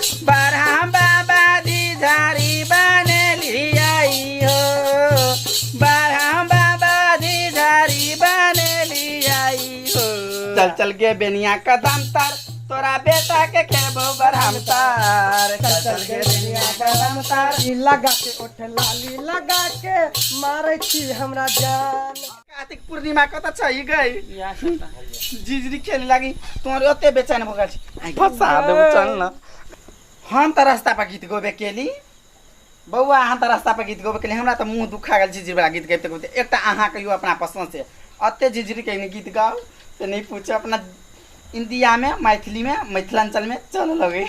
बरहम बाबा झिझरी बनेली आई हो, बरहम बाबा झिझरी बनेली आई हो। चल चल के बेनिया कदम तर तोरा बेटा के खेबो बरहम तार, चल चल के बेनिया कदम तार। लगा के ओठ लाली लगा के मारे छी हमरा जान। कार्तिक पूर्णिमा कत छई गई झिझरी खेले लागी तोरे ओते बेचैन भ गेल छी। फसा देबो चल न। हम त रास्ता पर गीत गोबे केली बौआ, हम त रास्ता पर गीत गोबे केली। हमरा त मुंह दुखा गेल झिझरी वाला गीत गाइते गाइते। एकटा अहाँ कहियो अपना पसंद से अते झिझरी के गीत गाओ से नहीं पूछो। अपना इंडिया में मैथिली में मिथिलांचल में चल लगे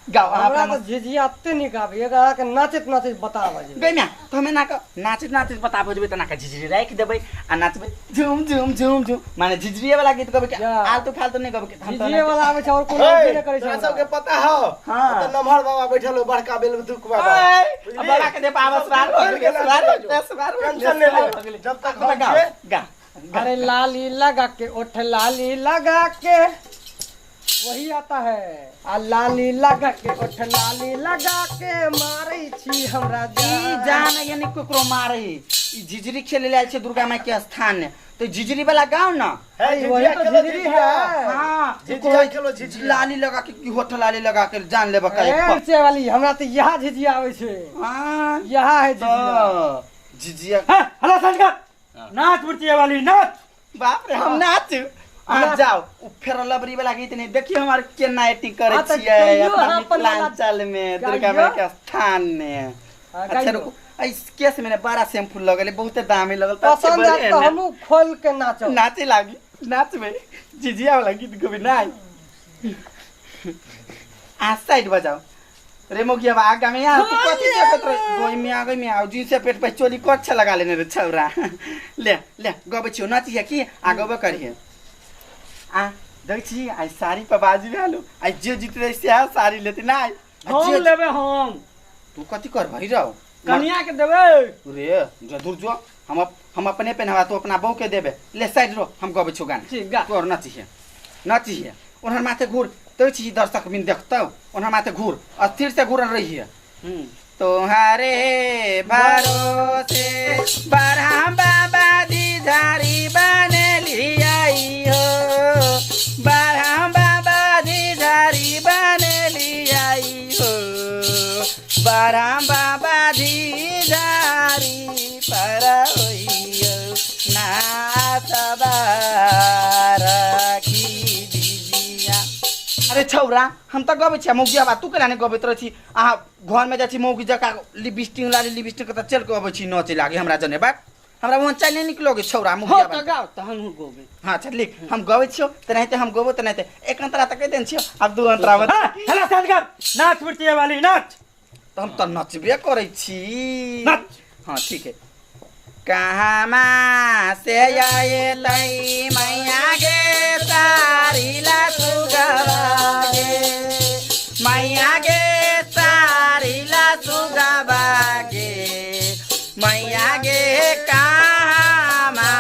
गाओ। हमरा तो झिझिया अते नहीं गाबे, एकरा के नाचत नाचत बताबे जे गइम्या तो हमें ना नाचत नाचत बताबो जेबे त ना झिझरी राख देबे आ नाचबे झूम झूम झूम झूम। माने झिझरी वाला गीत गाबे के आलतू फालतू नहीं गाबे के। झिझिए वाला आवे छ और कोनो नहीं करे छ। सबके पता हो हां त नमहर बाबा बैठल हो बड़का बेल में दुख बाबा बड़ा के दे पावस बार टेंशन ले ले जब तक हो गा। अरे लाली लगा के ओठ लाली लगा के वही आता है। आ लाली लगा के ओठ लाली लगा के मारे छी हमरा ई जान यानी कोकरो मारे ई झिझरी खेले लाल छे दुर्गा माई के स्थान ने तो झिझरी वाला गाओ ना। है वही तो झिझरी है। हां झिझिया खेलो झिझिया लाली लगा के होठ लाली लगा के जान लेबा का ऐसे वाली हमरा तो यहां झिझिया आवे छे। हां यहां है झिझिया। झिझिया हेलो संजय नाच मुर्तिया वाली नाच। बाप रे हम नाच आ जाओ फेर लबरी वाला गीत नहीं देखियो हमार केना एक्टिंग करे छिए अपना मिथिलांचल में दुर्गा माई के स्थान में। अच्छा रुको इस केस में बड़ा शैम्पू लगले बहुत दामी लगल पसंद है तो हमहु खोल के नाचो नाचे लागी नाचबे झिझिया वाला गीत गबे नहीं। आ साइड बजाओ रे मोगिया आगा में यार तू कथि देखत रह गोई में आगे में आओ जी से पेट पे चोली कोछ लगा लेने रे छौरा। ले ले गबे छियो नाची है की आगबे करिए आ देखी आई साड़ी पे बाजी भेलो आई जे जीत रही से साड़ी लेते ना हम लेबे हम। तू कथि कर भई रहो कन्या के देबे रे जो दूर जो हम अपने पहनवा तो अपना बहू के देबे। ले साइड रो हम गबे छु गाना ठीक गा तोर नाची है उनहर माथे घूर तो छी दर्शक बिन देखतो उनहर माथे घूर अस्थिर से घूर रही है। तुम्हारे भरोसे बरहम बाबा झिझरी बनेली आई हो, बरहम बाबा झिझरी बनेली आई हो, बरहम बाबा झिझरी पर होइयो नाचबा रखी झिझिया। अरे छौरा हम त गबे छिया मौगिया बा तू केला ने गबे तर छी आ घर में जा छी मौगी जका लिपस्टिक लाली लिपस्टिक त चल के अबै छी नचे लागे हमरा जने बा हमरा वहां चल नहीं निकलोगे छौरा मौगिया बा। हो त गाओ त हम गोबे। हां चल लिख हम गबे छियो त नहीं हम गबो त नहीं एक अंतरा त कह देन छियो अब दू अंतरा बता। हेलो संजय नाच मुर्तिया वाली नाच। तो हम त नचबे करै छी नाच। हां ठीक है। कहामा से आए लई मैया गे सारी ला सुगवा गे मैया गे सारी ला सुगवा गे मैया गे कहामा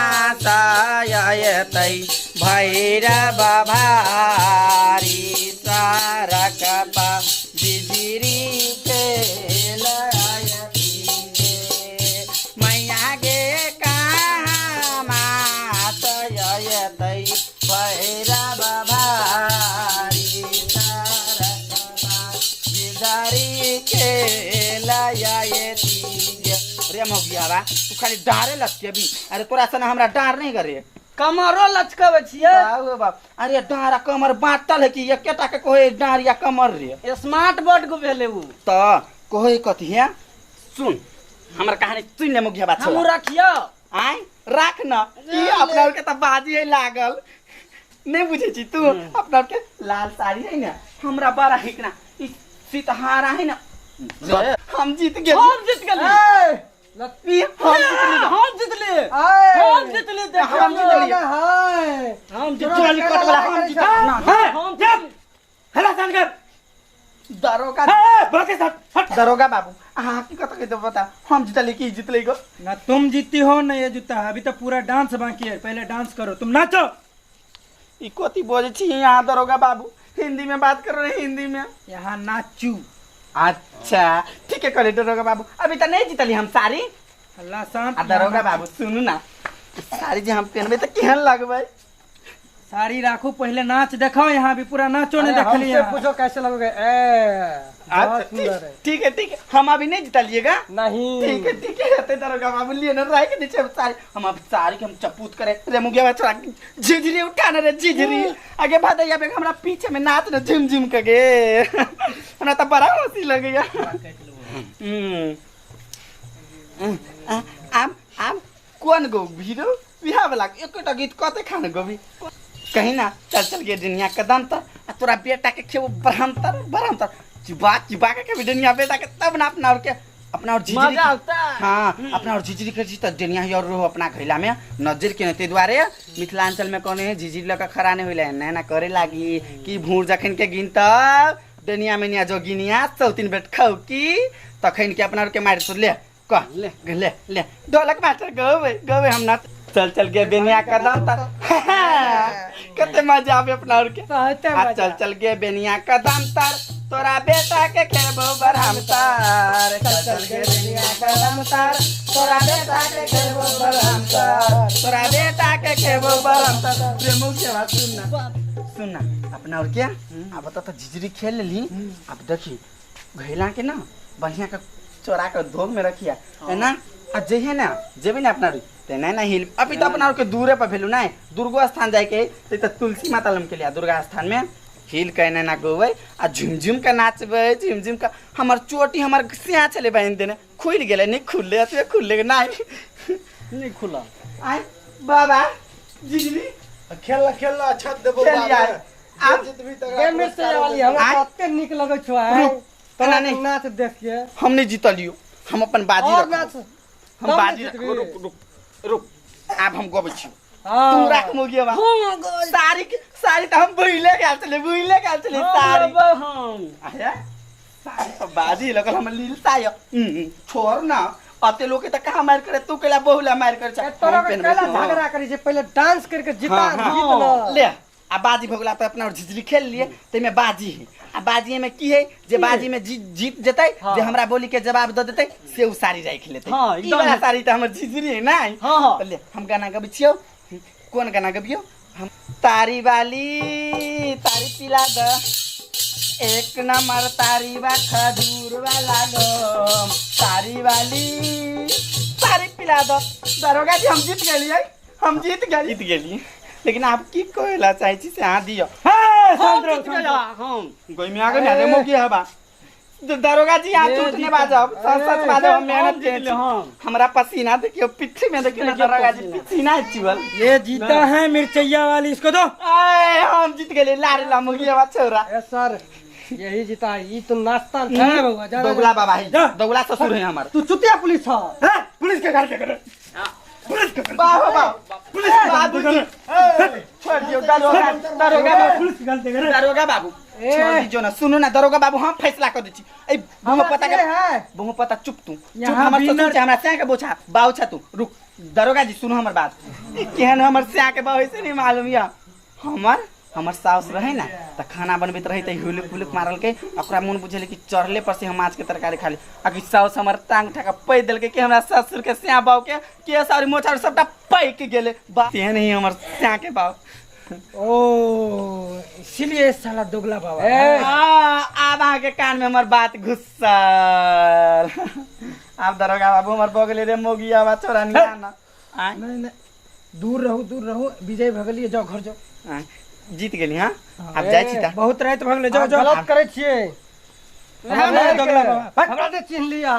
से आए तई भैरव भारी सारा कपा झिझरी के रे मौगिया बा तू खाली डारे लचके भी। अरे तोरा सने हमरा डार नहीं करे कमरो लचकावे छिए बाबू बाप। अरे डारा कमर बाटल है कि एकेटा के कोई डार या कमर रे स्मार्ट बोर्ड को भेले उ त कोई कथि है सुन हमर कहानी सुन ले मौगिया बा। हम रखियो आय राख न ई अपना के त बाजी है लागल नहीं बुझे छी तू अपना के लाल साड़ी है ना हमरा बड़ा हिकना ई सीतहारा है ना हम जीत गेल हम जीत गेली लत्ती हम जीत ले हम जीत ले हम जीत लिए हम जीत चोली कट वाला हम जीत हम जब हेलो संजय दरोगा बाकी हट दरोगा बाबू हां की कत के बता हम जीतले की जीतले गो ना तुम जीती हो ना ये जूता अभी तो पूरा डांस बाकी है पहले डांस करो तुम नाचो ई कोती बोझ छी यहाँ दरोगा बाबू हिंदी में बात कर रहे हैं, हिंदी में। यहाँ नाचू। अच्छा ठीक है करे दरोगा बाबू, अभी तो नहीं जीतली हम सारी। अल्लाह शांत। आ दरोगा बाबू सुनू ना, सारी जे हम पहनबे तो केहन लगबै? साड़ी राखू, पहले नाच दिखाओ। यहाँ भी पूरा नाचो ने देख लिया। पूछो कैसे लगोगे? बहुत सुंदर है। ठीक है, हम अभी नहीं जीतलिएगा। नहीं ठीक है हते दरोगा बाबू लिए ना राय के नीचे सारी हम अब सारी के हम चपूत करे रे मुगिया छोड़ा झिझरी उठाना रे झिझरी आगे भादैया पे हमरा पीछे में नाच ना झिम झिम के गे हमरा तो बड़ा हंसी लग गया। आम कौन गो भीरो बिहा वाला एकटा गीत कते खान गोबी कहीं ना चल के दुनिया कदम तर तोरा बेटा के खेबो बरहमतर चिबा के दुनिया बेटा के तब ना अपना और झिझरी हाँ अपना और झिझरी कर तो दुनिया ही और रहो अपना घैला में नजर के नते द्वारे मिथिलांचल में कौन है झिझरी लगा खरा नहीं होइला ना करे लागी कि भूर जखन के गिन त दुनिया में निया जोगिनिया 3 बेट खाऊ की तखन के अपना और के मार तो ले कह ले ढोलक मास्टर गवे हम ना चल के बेनिया कदम तर कते मजा आवे अपना और के चल के बेनिया कदम तर तोरा बेटा के खेबो बरहमतर चल के बेनिया कदम तर तोरा बेटा के खेबो बरहमतर तोरा बेटा के खेबो बरहमतर प्रेमो के बात सुनना अपना और क्या अब तो झिझरी खेल ली अब देखी घैला के ना बढ़िया का चोरा कर धोग में रखिया है ना जे है ना जेबे ना अपना ते ना हिल अभी तो अपना के दूरे पर भेलू ना दुर्गा स्थान जाए के तो तुलसी माता लम के लिया दुर्गा स्थान में हिल कहने ना गोवे आ झुमझुम का नाचबे झुमझुम का हमर चोटी हमर सिया चले बहन देने खुल गेले नहीं खुलले अतवे खुलले नहीं खुला। आय बाबा झिझरी खेलना अच्छा देबो आप जितबी तक गेम में से वाली हमरा कते निक लगै छ है तना नहीं नाच देख के हम नहीं जीतलियो हम अपन बाजी और रखो नाच हम बाजी रखो रुक अब हम गोबै छी तू राख मोगिया बा सारी तो हम बुइले के चले सारी हम आया सारी तो बाजी लगल हम लीलता यो छोड़ ना अते लोग के त कहां मार करे तू केला बहुला मार कर छ तोरा केला झगड़ा करी छै पहले डांस करके जीता जीत ले आ बाजी भगला पे अपना और झिझरी खेल लिए ते में बाजी है आ बाजी में की है जे बाजी में जीत जतै जे हमरा बोली के जवाब द देतै से उ सारी राख लेतै ई वाला सारी त हमर झिझरी है ना हां ले हम गाना गबै छियो कौन गाना गबियो हम तारी वाली तारी पिला द एक नंबर तारी बा खजूर वाला गम तारी वाली तारी पिला द दरोगा जी हम जीत गेली लेकिन आप की कोयला चाहिए से हां दियो हम कोई में आगे ना रेमो की हवा दरोगा जी आप झूठने बाजब सच बाजब हम मेहनत के हमरा पसीना देखियो पीछे में देखियो ना दरोगा जी पसीना है चिवल ये जीता है मिर्चैया वाली इसको दो आए हम जीत गेले लारे ला मुगिया छोरा ए सर यही जीता है ये तो नाश्ता है बउआ जा दोगला बाबा है दोगला ससुर है हमार तू चुतिया पुलिस है पुलिस के घर के करे पुलिस के वाह पुलिस बाबू जी छोड़ दियो दरोगा पुलिस की गलती करे दरोगा बाबू छोड़ दीजिए ना सुनो ना दरोगा बाबू हम फैसला कर देची ए बहु पता के बहु पता चुप तू चुप हमर ससुर के हमरा से के बोछा बाऊ छ तू रुक दरोगा जी सुनो हमर बात केहन हमर से के बाऊ से नहीं मालूम या हमर साउस रहे ना त खाना बनबैत रहे त हुलुक हुलुक मारल के ओकरा मन बुझले कि चढ़ले पर से हम माछ के तरकारी खा ले आ कि साउस हमर टांग ठका पै देल के हमरा ससुर के स्या बाऊ के सारी मोछार सबटा पै के गेले बा तेहन ही हमर स्या के बाऊ ओ इसीलिए साला दोगला बाबा अब आगे कान में हमार बात घुसल आप दरोगा बाबू हमार बगले रे मोगिया बा छोरा नहीं आना नहीं दूर रहो विजय भगलिए जाओ घर जाओ जीत गेली हां अब जाय छी त बहुत रात भगले जाओ गलत करे छिए हमरा चिन्ह लिया